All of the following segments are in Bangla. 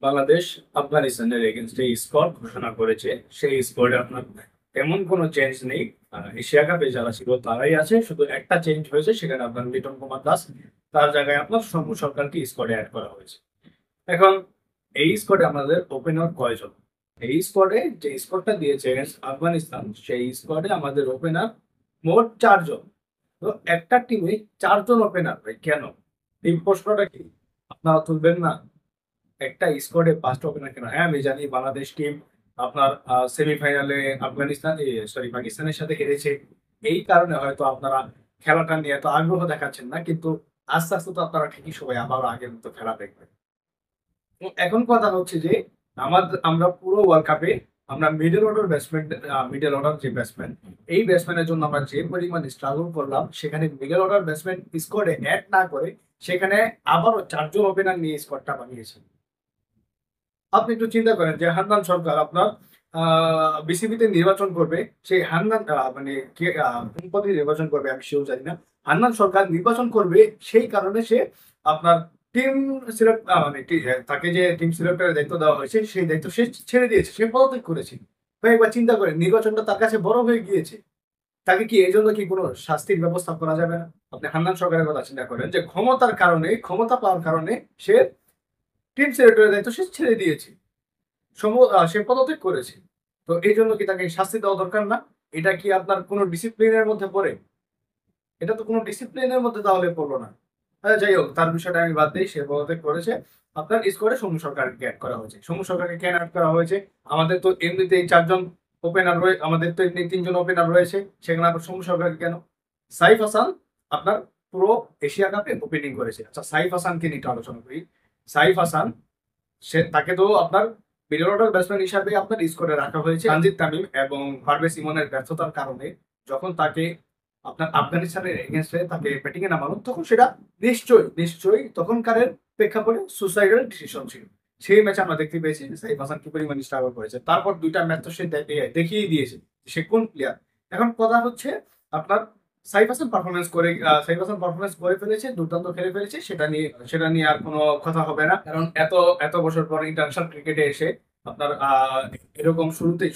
বাংলাদেশ আফগানিস্তানের এগেনস্টে স্কোর ঘোষণা করেছে। সেই স্কোরে আপনার এমন কোনো চেঞ্জ নেই। এশিয়া কাপে যারা ছিল তারাই আছে, শুধু একটা চেঞ্জ হয়েছে, সেখানে আপনার লিটন কুমার দাস, তার জায়গায় আপনার সৌম্য সরকারকে স্কোয়াডে অ্যাড করা হয়েছে। এখন এই স্কোয়াডে আমাদের ওপেনার কয়জন? এই স্কোয়াডে যে স্কোয়াডটা দিয়েছে আফগানিস্তান, সেই স্কোয়াডে আমাদের ওপেনার মোট 4 জন। তো একটা টিমে 4 জন ওপেনার ভাই কেন? এই প্রশ্নটা কি আপনারা তুলবেন না? একটা স্কোয়াডে 5টা ওপেনার কেন? হ্যাঁ, আমি জানি বাংলাদেশ টিম আপনার সেমিফাইনালে পাকিস্তানের সাথে হেরেছে। এই কারণে হয়তো আপনারা খেলাটা নিয়ে এত আগ্রহ দেখাচ্ছেন না, কিন্তু আস্তে আস্তে তো আপনারা ঠিকই সবাই আবার আগের মতো খেলা দেখবেন। তো এখন কথা হচ্ছে যে আমরা পুরো ওয়ার্ল্ড কাপে আমরা মিডল অর্ডার যে ব্যাটসম্যান, এই ব্যাটসম্যানের জন্য আমরা যে পরিমাণ স্ট্রাগল করলাম, সেখানে মিডল অর্ডার ব্যাটসম্যান স্কোয়াডে অ্যাড না করে সেখানে আবারও 4 জন ওপেনার নিয়ে স্কোয়াডটা বানিয়েছে। আপনি একটু চিন্তা করেন যে হান্নান সরকার আপনার বিসিবিতে নির্বাচন করবে, সেই হান্নান মানে কে কোন পদে নির্বাচন করবে আমি সেও জানি না। হান্নান সরকার নির্বাচন করবে, সেই কারণে সে আপনার টিম সিলেক্ট মানে তাকে যে টিম সিলেক্টরের দায়িত্ব দেওয়া হয়েছে, সেই দায়িত্ব সে ছেড়ে দিয়েছে, সে পদত্যাগ করেছে। ভাই একবার চিন্তা করেন, নির্বাচনটা তার কাছে বড় হয়ে গিয়েছে, তাকে কি এই জন্য কি কোনো শাস্তির ব্যবস্থা করা যাবে না? আপনি হান্নান সরকারের কথা চিন্তা করেন যে ক্ষমতা পাওয়ার কারণে সে টিম সিলেক্টরের দায়িত্ব সে ছেড়ে দিয়েছে, সে পদত্যাগ করেছে। তো এই জন্য কি তাকে শাস্তি দেওয়া দরকার না? এটা কি আপনার কোনো ডিসিপ্লিনের মধ্যে পড়ে? এটা তো কোনো ডিসিপ্লিনের মধ্যে তাহলে পড়লো না। যাই হোক, তার বিষয়টা আমি বাদ দিই, সে পদত্যাগ করেছে। আপনার স্কোয়াডে সৌম্য সরকারকে অ্যাড করা হয়েছে। সৌম্য সরকারকে কেন অ্যাড করা হয়েছে? আমাদের তো এমনিতেই 4 জন ওপেনার রয়েছে, আমাদের তো এমনি 3 জন ওপেনার রয়েছে, সেখানে আবার সৌম্য সরকারকে কেন? সাইফ হাসান আপনার পুরো এশিয়া কাপে ওপেনিং করেছে। আচ্ছা, সাইফ হাসানকে নিয়ে একটু আলোচনা করি। সাইফ হাসান, তাকে তো আপনার মিডল অর্ডার ব্যাটসম্যান হিসাবে আপনার স্কোরে রাখা হয়েছে। তানজিদ তামিম এবং পারভেজ ইমনের ব্যর্থতার কারণে যখন তাকে আপনার আফগানিস্তানের এগেনস্টে তাকে ব্যাটিং এ নামানো, তখন সেটা নিশ্চয়ই তখনকারের প্রেক্ষাপটে সুসাইডাল ডিসিশন ছিল। সেই ম্যাচে আমরা দেখতে পেয়েছি যে সাইফ হাসান কি পরিমাণ স্ট্রাগল করেছে। তারপর 2টা ম্যাচ তো সে দেখিয়ে দিয়েছে সে কোন প্লেয়ার। এখন কথা হচ্ছে আপনার সাইফ হাসান পারফরমেন্স করে ফেলেছে, দুর্দান্ত খেলে ফেলেছে, সেটা নিয়ে আর কোনো কথা হবে না। কারণ এত এত বছর পর ইন্টারন্যাশনাল ক্রিকেটে এসে আপনার এরকম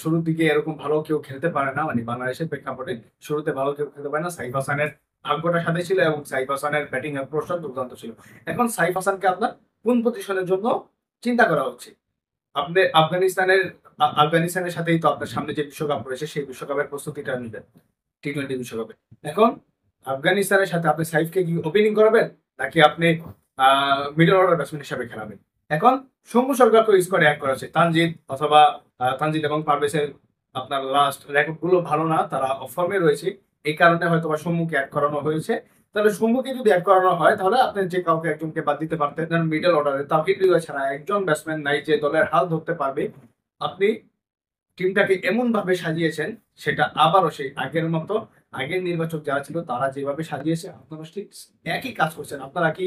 শুরুর দিকে এরকম ভালো কেউ খেলতে পারে না, মানে বাংলাদেশের প্রেক্ষাপটে শুরুতে ভালো কেউ খেলতে পারে না। সাইফ হাসানের ভাগ্যটা সাথে ছিল এবং সাইফ হাসানের ব্যাটিং অ্যাপ্রোচটা দুর্দান্ত ছিল। এখন সাইফ হাসানকে আপনার কোন পজিশনের জন্য চিন্তা করা হচ্ছে? আপনি আফগানিস্তানের সাথেই তো আপনার সামনে যে বিশ্বকাপ রয়েছে, সেই বিশ্বকাপের প্রস্তুতিটা নিবেন, টি-20 বিশ্বকাপে। এখন আফগানিস্তানের সাথে আপনি সাইফকে কি ওপেনিং করাবেন, নাকি আপনি মিডল অর্ডার ব্যাটসম্যান হিসাবে খেলাবেন? এখন সৌম্য সরকারকে স্কোয়াডে অ্যাড করা হচ্ছে। তানজিদ এবং পারভেজের আপনার লাস্ট রেকর্ড গুলো ভালো না, তারা অফ ফর্মে রয়েছে, এই কারণে হয়তো বা সৌম্যকে অ্যাড করানো হয়েছে। তাহলে সৌম্যকে যদি অ্যাড করানো হয়, তাহলে আপনি যে কাউকে একজনকে বাদ দিতে পারতেন। মিডল অর্ডারে তাওহিদ হৃদয় ছাড়া একজন ব্যাটসম্যান নাই যে দলের হাল ধরতে পারবে। আপনি টিমটাকে এমন ভাবে সাজিয়েছেন, সেটা আবারও সেই আগের মতো, আগের নির্বাচক যারা ছিল তারা যেভাবে সাজিয়েছে, আপনারা ঠিক একই কাজ করছেন। আপনারা কি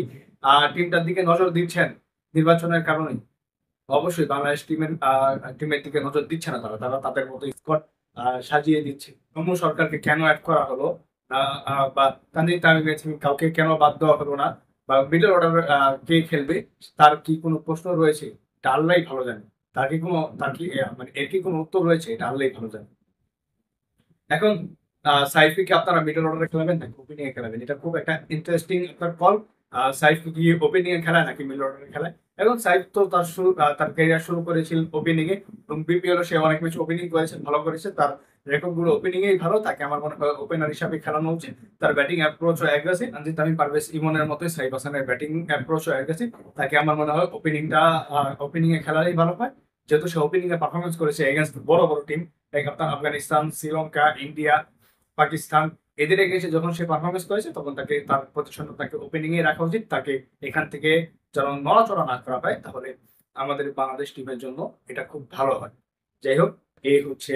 টিমটার দিকে নজর দিচ্ছেন নির্বাচনের কারণে? অবশ্যই বাংলাদেশ টিমের দিকে নজর দিচ্ছে না, তারা তারা তাদের মতো স্কোয়াড সাজিয়ে দিচ্ছে। সৌম্য সরকারকে কেন অ্যাড করা হলো, বা তানজিদ তামিমের থেকে কাউকে কেন বাদ দেওয়া হলো না, বা মিডল অর্ডার কে খেলবে, তার কি কোনো প্রশ্ন রয়েছে? এটা আল্লাহই ভালো জানে। তার কি মানে এর কি কোনো উত্তর রয়েছে? এটা আল্লাহই ভালো জানে। এখন সাইফকে আপনারা মিডল অর্ডারে খেলাবেন নাকি ওপেনিং এ খেলাবেন, এটা খুব একটা ইন্টারেস্টিং একটা কল। সাইফ কি ওপেনিং এ খেলায় নাকি মিডল অর্ডারে খেলায়? এখন সাইফ তো তার ক্যারিয়ার শুরু করেছিল ওপেনিং এ, এবং বিপিএল সে অনেক ম্যাচ ওপেনিং করেছে, ভালো করেছে, তার রেকর্ড গুলো ওপেনিং এই ভালো, তাকে আমার মনে হয় ওপেনার হিসাবে খেলানো উচিত। তার ব্যাটিং অ্যাপ্রোচ ও অ্যাগ্রেসিভ, তানজিদ তামিম পারভেজ ইমনের মতোই সাইফ হাসানের ব্যাটিং অ্যাপ্রোচ ও অ্যাগ্রেসিভ, তাকে আমার মনে হয় ওপেনিং এ খেলালেই ভালো হয়। যেহেতু সে ওপেনিং এ পারফরমেন্স করেছে এগেনস্ট বড় বড় টিম, লাইক আপনার আফগানিস্তান, শ্রীলঙ্কা, ইন্ডিয়া, পাকিস্তান, এদের এগেইনস্টে যখন সে পারফরমেন্স করেছে, তখন তার প্রতিষ্ঠান তাকে ওপেনিং এ রাখা উচিত। তাকে এখান থেকে যেন নড়াচড়া না করা হয়, তাহলে আমাদের বাংলাদেশ টিমের জন্য এটা খুব ভালো হয়। যাই হোক, এই হচ্ছে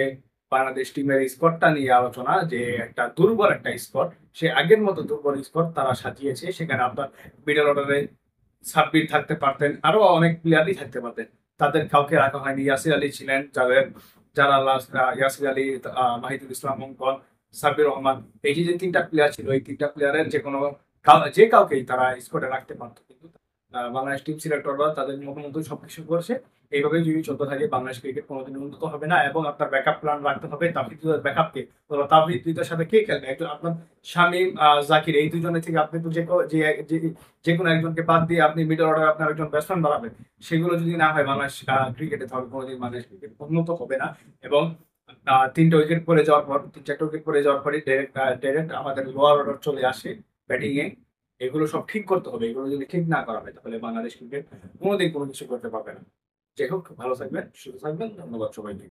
বাংলাদেশ টিমের স্কোয়াডটা নিয়ে আলোচনা, যে একটা দুর্বল একটা স্কোয়াড, সে আগের মতো দুর্বল স্কোয়াড তারা সাজিয়েছে। সেখানে আপনার মিডল অর্ডারে সাব্বির থাকতে পারতেন, আরো অনেক প্লেয়ারই থাকতে পারতেন, তাদের কাউকে রাখা হয়নি। ইয়াসির আলী ছিলেন, যারা লাস্ট ইয়াসির আলী, মাহিদুল ইসলাম অঙ্কন, সাব্বির রহমান, এই যে যে 3টা প্লেয়ার ছিল, এই 3টা প্লেয়ারের যে কাউকেই তারা স্কোয়াডে রাখতে পারতো, কিন্তু বাংলাদেশ টিম সিলেক্টররা তাদের মতো সবকিছু করছে। এইভাবে যদি চলতে থাকে বাংলাদেশ ক্রিকেট কোনোদিন উন্নত হবে না, এবং আপনার ব্যাকআপ প্ল্যান রাখতে হবে। তাওহিদ হৃদয়ের ব্যাকআপকে, তাওহিদ হৃদয়ের সাথে কে খেলবে? একজন আপনার শামীম, জাকির, এই দুজনের থেকে আপনি তো যে কোনো একজনকে বাদ দিয়ে আপনি মিডল অর্ডার আপনার একজন ব্যাটসম্যান বাড়াবেন। সেগুলো যদি না হয় বাংলাদেশ ক্রিকেটে, তাহলে কোনোদিন বাংলাদেশ ক্রিকেট উন্নত হবে না। এবং 3টে উইকেট পড়ে যাওয়ার পর, 3-4টে উইকেট পড়ে যাওয়ার পরে ডাইরেক্ট আমাদের লোয়ার অর্ডার চলে আসে ব্যাটিং এ। এগুলো সব ঠিক করতে হবে। এগুলো যদি ঠিক না করা হয় তাহলে বাংলাদেশ ক্রিকেট কোনোদিন কোনো কিছু করতে পারবে না। যাই হোক, ভালো থাকবেন, সুস্থ থাকবেন। ধন্যবাদ সবাইকে।